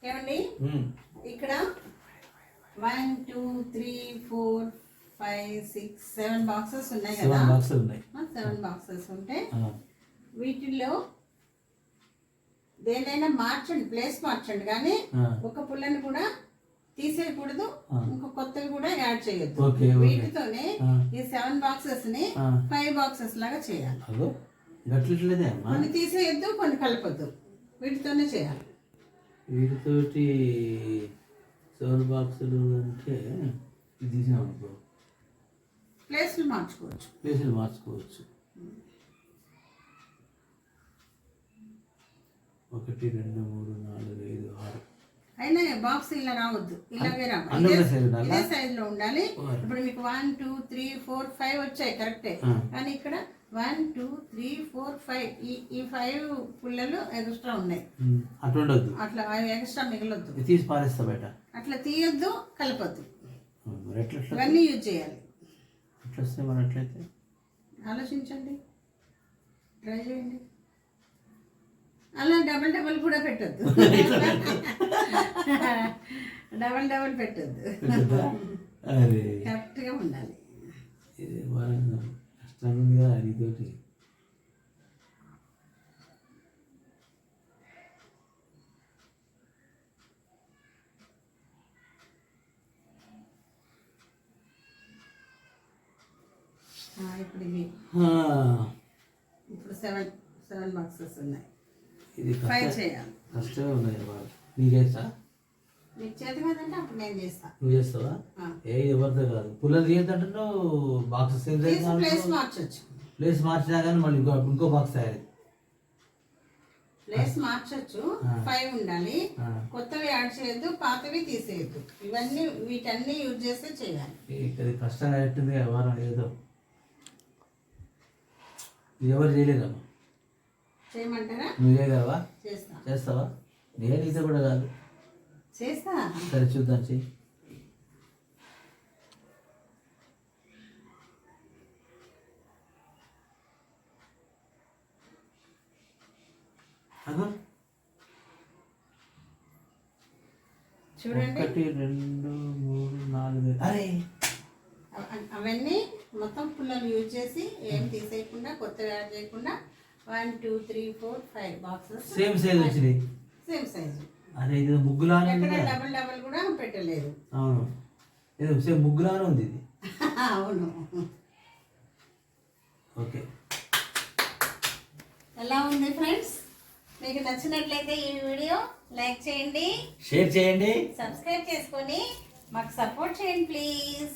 ఏమండి ఇక్కడ 1 2 3 4 5 6 7 బాక్సెస్ ఉన్నాయి కదా. 7 బాక్సెస్ ఉంటే వీటిల్లో దేనైనా మార్చండి, ప్లేస్ మార్చండి, కానీ ఒక పుల్లని కూడా తీసేయకూడదు, ఇంకో కొత్తవి కూడా యాడ్ చేయొద్దు. వీటితోనే ఈ 7 బాక్సెస్ ని 5 బాక్సెస్ లాగా చేయాలి. కొన్ని తీసేయొద్దు, కొన్ని కలపొద్దు, వీటితోనే చేయాలి. వీటితోటి 7 బాక్సులు అంటే తీసినాం అనుకో, ప్లేస్లు మార్చుకోవచ్చు. 1 2 3 4 5 6 అయినా బాక్స్ ఇలా రావద్దు, ఇలాగే రావాలి, ఇదే సైజ్ లో ఉండాలి. ఇప్పుడు మీకు 1 2 3 4 5 వచ్చాయి కరెక్టే, కానీ ఇక్కడ 1 2 3 4 5 ఈ 5 పుల్లలు ఎక్స్ట్రా ఉన్నాయి. అట్లా ఎక్స్ట్రా మిగలొద్దు, తీసి పారేస్తా బయట. అట్లా తీయొద్దు, కలపొద్దు, ఇవన్నీ యూజ్ చేయాలి. ఎట్లయితే ఆలోచించండి, ట్రై చేయండి. అలా డబల్ కూడా పెట్టద్దు, డబల్ పెట్టద్దు, కరెక్ట్గా ఉండాలి. కష్టంగా ఇదోటి ఇప్పుడు ఇవి ఇప్పుడు 7 బాక్సెస్ ఉన్నాయి. ఇది 5 చేయాలి. కష్టమే ఉన్నాయి. నీకేస్తా, నీకు చేతి కాదంటే అప్పుడు నేను చేస్తా. నువ్వు చేస్తావా? ఎవరితో కాదు. పుల్లలు తీయద్దంటున్నావు, బాక్సెస్ ప్లేస్ మార్చొచ్చు. ప్లేస్ మార్చినా కానీ మళ్ళీ ఇంకో బాక్స్ తయారు. ప్లేస్ మార్చొచ్చు, 5 ఉండాలి, కొత్తవి యాడ్ చేయొద్దు, పాతవి తీసేయద్దు. ఇవన్నీ వీటన్ని యూజ్ చేస్తే చేయాలి. ఇది కష్టంగా పెట్టింది వారం ఏదో ఎవరు చేయలేదమ్మా. చేయమంటారా? నువ్వు చేయగలవా? చేస్తా. చేస్తావా? నేను ఇది కూడా కాదు, చేస్తా. సరే చూద్దాం, చెయ్యి. చూడండి, 1 2 3 4 అరే అవన్నీ మొత్తం పుల్లలు యూజ్ చేసి ఏం తీసేయకుండా, కొత్తగా యాడ్ చేయకుండా 1 2 3 4 5 బాక్సెస్ సేమ్ సైజ్ వచ్చినాయి. Same size. అరే ఇది ముగ్గులానే ఎక్కడ డబల్ కూడా పెట్టలేదు. అవును, ఇది సేమ్ ముగ్గులానే ఉంది ఇది. అవును. ఓకే, ఎలా ఉంది ఫ్రెండ్స్? మీకు నచ్చినట్లయితే ఈ వీడియో లైక్ చేయండి, షేర్ చేయండి, సబ్స్క్రైబ్ చేసుకొని మాకు సపోర్ట్ చేయండి ప్లీజ్.